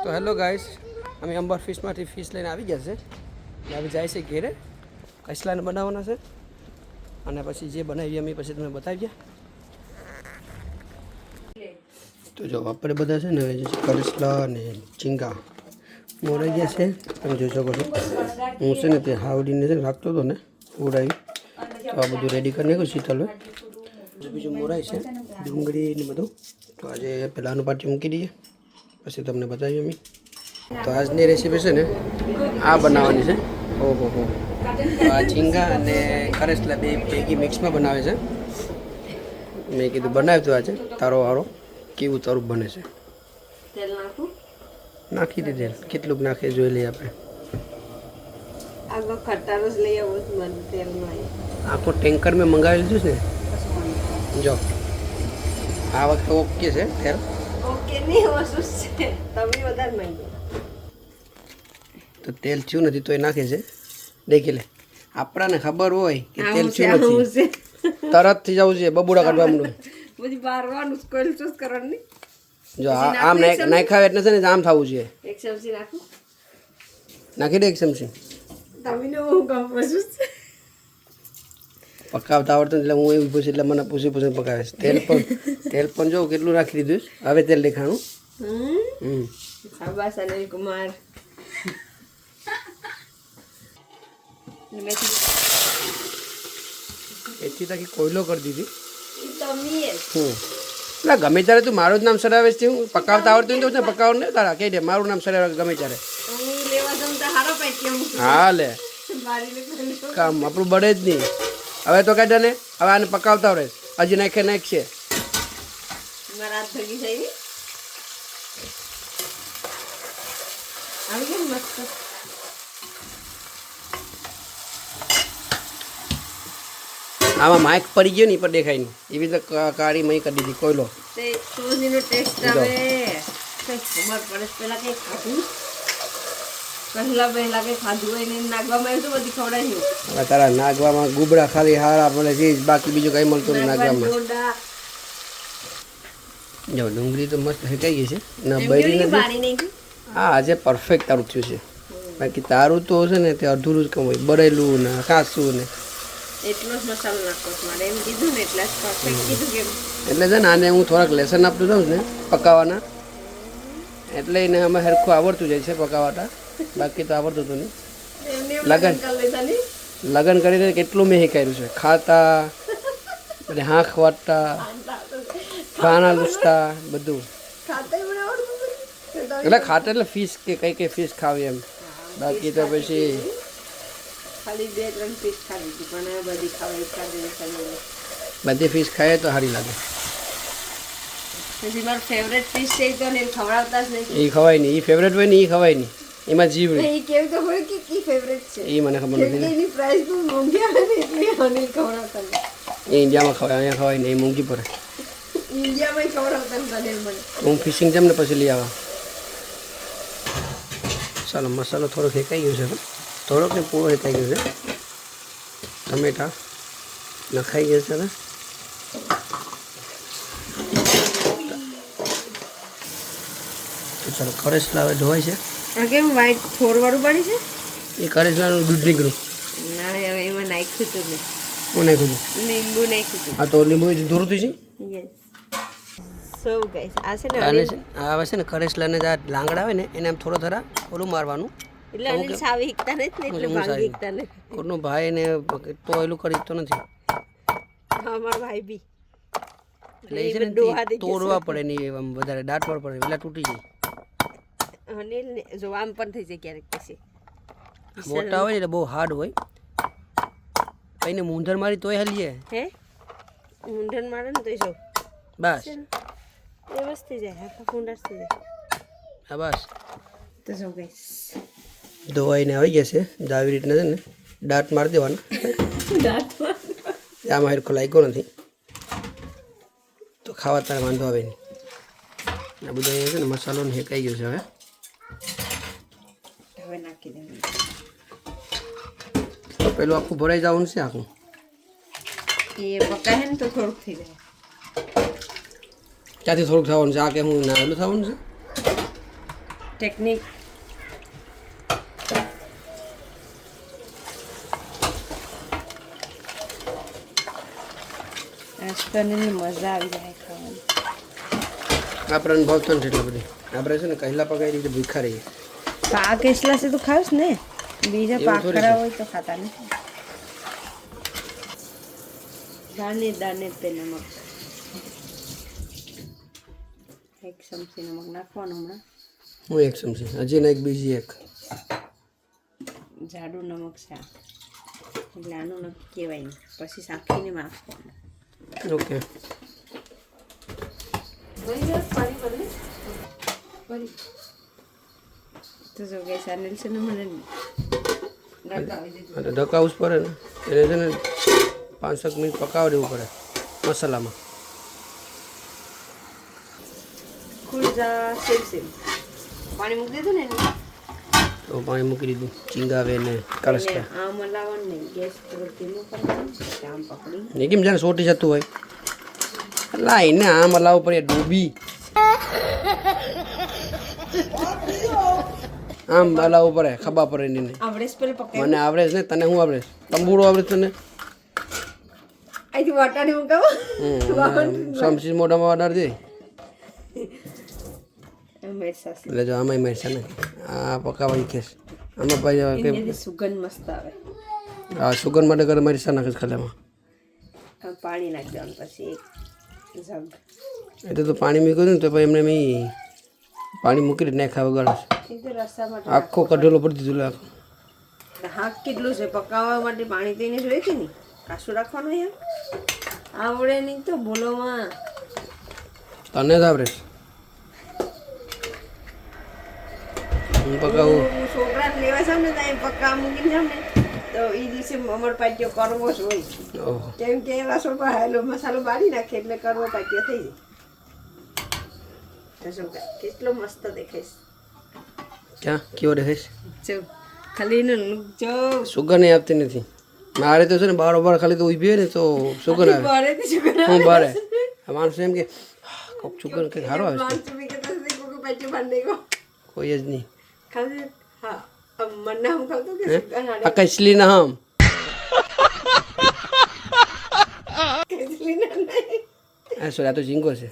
તો hello guys, અમે Amber ફિશમાંથી fish લઈને આવી ગયા છે. હવે જાય છે ઘેરે, કસલાને બનાવવાના છે અને પછી જે બનાવીએ અમે પછી તમને બતાવીએ. તો જો આપણે બધા છે ને કસલા અને ઝીંગા મોરાઈ ગયા છે. તમે જોઈ શકો છો. હું છે ને તે હાવડીને છે ને રાખતો હતો ને ઉડાવી, તો આ બધું રેડી કરી નાખ્યું શીતલ. બીજું મોરાય છે, ડુંગળી ને બધું. તો આજે પહેલાંનું પાટી મૂકી દઈએ, પછી તમને બતાવીએ અમે. તો આજની રેસીપી છે ને આ બનાવવાની છે. ઓહો હો, આ ઝીંગા અને કરેસલા બે ભેગી મિક્સમાં બનાવે છે. મેં કીધું બનાવ્યું તો આજે તારો વારો કેવું તારું બને છે. તેલ નાખું, નાખી દે તેલ, કેટલુંક નાખે જોઈ લઈએ આપણે. આગળ ખટારો જ લઈ આવો મને તેલમાં. આખો ટેન્કર મેં મંગાવી લીધું છે ને. જો આ વખતે ઓકે છે તેલ. ઓકે નહીં વસ્તુ છે, તમે વધારે માંગો. તો તેલ થયું નથી તો એ નાખે છે. દેખી લે, આપણાને ખબર હોય કે તેલ થયું નથી, તરત થી જવું છે બબુડા કાઢવાનું. બધી બારવાનું કોઈલ ચૂસ કરવાની. જો આમ નાખાવે એટલે છે ને આમ થવું જોઈએ. એક ચમચી નાખું, નાખી દે એક ચમચી. તમે હું કામ પશું પકાવતા આવડતું એટલે હું એવું પૂછું એટલે મને પૂછી પકાવે છે. તેલ પણ જો કેટલું રાખી દીધું. હવે તેલ દેખાણું. શાબાશ અનિલ કુમાર. એથી તાકી કોયલો કરી દીધી. તમે એટલે ગમે ત્યારે તું મારું જ નામ સરાવે છે. હું પકાવતા આવડતું હોય તો પકાવ ને તારા કહી દે મારું નામ સરાવે ગમે ત્યારે. હું લેવા જાઉં તો હારો પાઈ હા લે, કામ આપણું બળે જ નહીં. હવે તો કાઢે ને, હવે આને પકાવતા આવડે. હજી નાખશે. મારા હાથ ભગી જાય. આવી ગયું મસ્ત. આમાં માઇક પડી ગયો ને એ પર દેખાય નહીં. એવી રીતે કાળી મહી કરી દીધી કોયલો. તે સોજીનો ટેસ્ટ આવે. ખબર પડે પેલા કંઈ ખાધું, પહેલા કંઈ ખાધું હોય ને નાગવામાં આવ્યું તો બધી ખવડાવી. હવે તારા નાગવામાં ગુબડા ખાલી હારા મળે છે, બાકી બીજું કંઈ મળતું નહીં નાગવામાં. જો ડુંગળી તો મસ્ત હેકાઈ ગઈ છે ને, બળી નથી. હા, આજે પરફેક્ટ તારું થયું છે. બાકી તારું તો છે ને તે અધૂરું જ કામ હોય, બળેલું ને કાચું ને. એટલો જ મસાલો નાખો મારે એમ કીધું ને, એટલે પરફેક્ટ કીધું કેમ. એટલે છે ને આને હું થોડાક લેસન આપતું જાઉં ને પકાવવાના, એટલે એને અમે હરખું આવડતું જાય છે પકાવવાતા. બાકી તો આવડતું હતું નહીં. લગન કરીને કેટલું મેં શીખાયું છે. ખાતા એટલે હાંખ વાટતા, ખાના લૂસતા બધું. એટલે ખાતા એટલે ફિશ કે કઈ ફિશ ખાવી એમ. બાકી તો પછી ખાલી 2-3 પીસ ખાધી હતી, પણ બધી ખાવાય. બધી ફિશ ખાઈએ તો સારી લાગે. પછી મારું ફેવરેટ ફિશ છે તો ને ખવડાવતા જ નહીં. એ ખવાય નહીં. એ ફેવરેટ હોય ને એ ખવાય નહીં. એમાં જીવ એ કેવું તો હોય કે કી ફેવરેટ છે એ મને ખબર નથી. એની પ્રાઇસ બહુ મોંઘી આવે ને એટલે અનિલ ખવડાવતા નહીં. એ ઇન્ડિયામાં ખવાય, અહીંયા ખવાય નહીં. એ મોંઘી પડે. ઇન્ડિયામાં ખવડાવતા નહીં મને. હું ફિશિંગ જેમ ને પછી લઈ આવા. ચાલો, મસાલો થોડોક શેકાઈ ગયો છે, થોડોક ને પૂરો શેકાઈ ગયો છે. ટમેટા નખાઈ ગયા છે. હવે તો ચાલો, કરેસલા હવે ધોવાય છે. આ કેમ વ્હાઈટ થોરવાળું પાણી છે? એ કરેસલાનું દૂધ નીકળ્યું. ના હવે એમાં નાખ્યું હતું ને. હું નાખ્યું હતું? લીંબુ નાખ્યું હતું. હા, તો લીંબુ ધોરું થઈ છે. યસ. સો ગાઈસ આ છે ને આને છે આવે છે ને કરેસલાને આ લાંગડા આવે ને એને આમ થોડો થોડા ઓલું મારવાનું. એટલે અનિલ સાવી હિકતા નથી ને, એટલે ભાંગી હિકતા નથી. કોઈનો ભાઈ ને તો એલું કરી તો નથી. હા, મારો ભાઈ બી એટલે એ છે ને તોડવા પડે નહીં, આમ વધારે દાંતવાળ પડે એટલે તૂટી જાય. અનિલ ને જો આમ પણ થઈ જાય ક્યારેક. પછી મોટા હોય ને એટલે બહુ હાર્ડ હોય. કઈને મૂંધર મારી તોય હાલીએ. હે મૂંઢન મારે ને તો જો બસ એ બસ થઈ જાય, આખા ફૂંડાસ થઈ જાય. હા બસ. તો જો ગાઈસ ધોવાઈને આવી ગયા છે. આવી રીતના છે ને દાંત મારી દેવાના. આમાં હેરખો લાગ્યો નથી તો ખાવા તારે વાંધો આવે નહીં. આ બધું અહીંયા છે ને મસાલો ને હેકાઈ ગયો છે. હવે નાખી દેવાનું. તો પેલું આખું ભરાઈ જવાનું છે. આખું એ પકાય ને તો થોડુંક થઈ જાય. ક્યાંથી થોડુંક થવાનું છે? આ કે હું નાનું થવાનું છે. ટેકનિક. આજકાલની મજા આવી જાય ખાવાની. આપણને ભાવતો નથી એટલા બધી. આપણે છે ને કહેલા પકાવી રીતે ભૂખા રહીએ. પાક એટલા છે તો ખાસ ને, બીજા પાક ખરા હોય તો ખાતા નહીં. દાને દાને પે નમક. એક ચમચી નમક નાખવાનું હમણાં. હું એક ચમચી હજી ને એક બીજી એક જાડું નમક છે આ. એટલે આનું નક્કી કહેવાય નહીં, પછી સાંખીને માખવાનું. ઓકે તો જો ગેસ આનેલ છે ને મને અને ઢકાવું જ પડે ને એને છે ને 5-6 મિનિટ પકાવવા દેવું પડે મસાલામાં. ખુરજા સેમ પાણી મૂકી દીધું ને એને. તો પાણી મૂકી દીધું. ચીંગાવે ને કલસકા આમ હલાવવાનું નહીં, ગેસ થોડો ધીમો કરવાનો. આમ પકડી ને કેમ જાણે સોટી જતું હોય લાઈને આમ હલાવવું પડે ડૂબી. આમ હલાવવું પડે ખબર પડે નહીં. આવડે પેલે પકાય મને આવડે છે ને તને શું આવડે છે? તંબુરો આવડે છે તને? અહીંથી વાટાડી મૂકાવો. સમસી મોઢામાં વાડાર દે મરસા એટલે જો આમાં મરસા ને આ પકાવવા કે આમાં પાછી એની સુગંધ મસ્ત આવે. આ સુગંધ માટે કરે મરસા નાખે ખાલી આમાં. પાણી નાખી દેવાનું પછી એક જગ. એટલે તો પાણી મૂક્યું ને તો પછી એમને મેં પાણી મૂકી નાખા વગાડે એ તો રસા માટે આખો કઢેલો પડી દીધું આખો. હાક કેટલું છે પકાવવા માટે પાણી તો એને જોઈએ કે નહીં, કાશું રાખવાનું યાર. આવડે નહીં તો બોલોમાં. તને જ આવડે છે. હું પકાવું છોકરા લેવા જાવ ને ત્યાં પક્કા મૂકીને જાવ ને તો એ દિવસે અમર પાટિયો કરવો જ હોય. ઓહો કેમ કે રસો હાલો મસાલો બાળી નાખે એટલે કરવો પાટિયો થઈ જાય. તો શું કેટલો મસ્ત દેખાઈશ. ક્યાં કેવો દેખાઈશ? જો ખાલી એનો લુક જો સુગર નહીં આપતી નથી મારે તો છે ને બાર ખાલી તો ઊભી હોય ને તો સુગર આવે. બરેથી શું કરે હું બારે માણસ એમ કે કોક સુગર કંઈક સારો આવે છે. પાટિયો બાંધી ગયો કોઈ જ નહીં. ખાલી હા મને આમ ખાતું કે સુગર હાડે આ કચલી ના હમ કેટલી ના નહીં. આ સોરી આ તો ઝીંગો છે.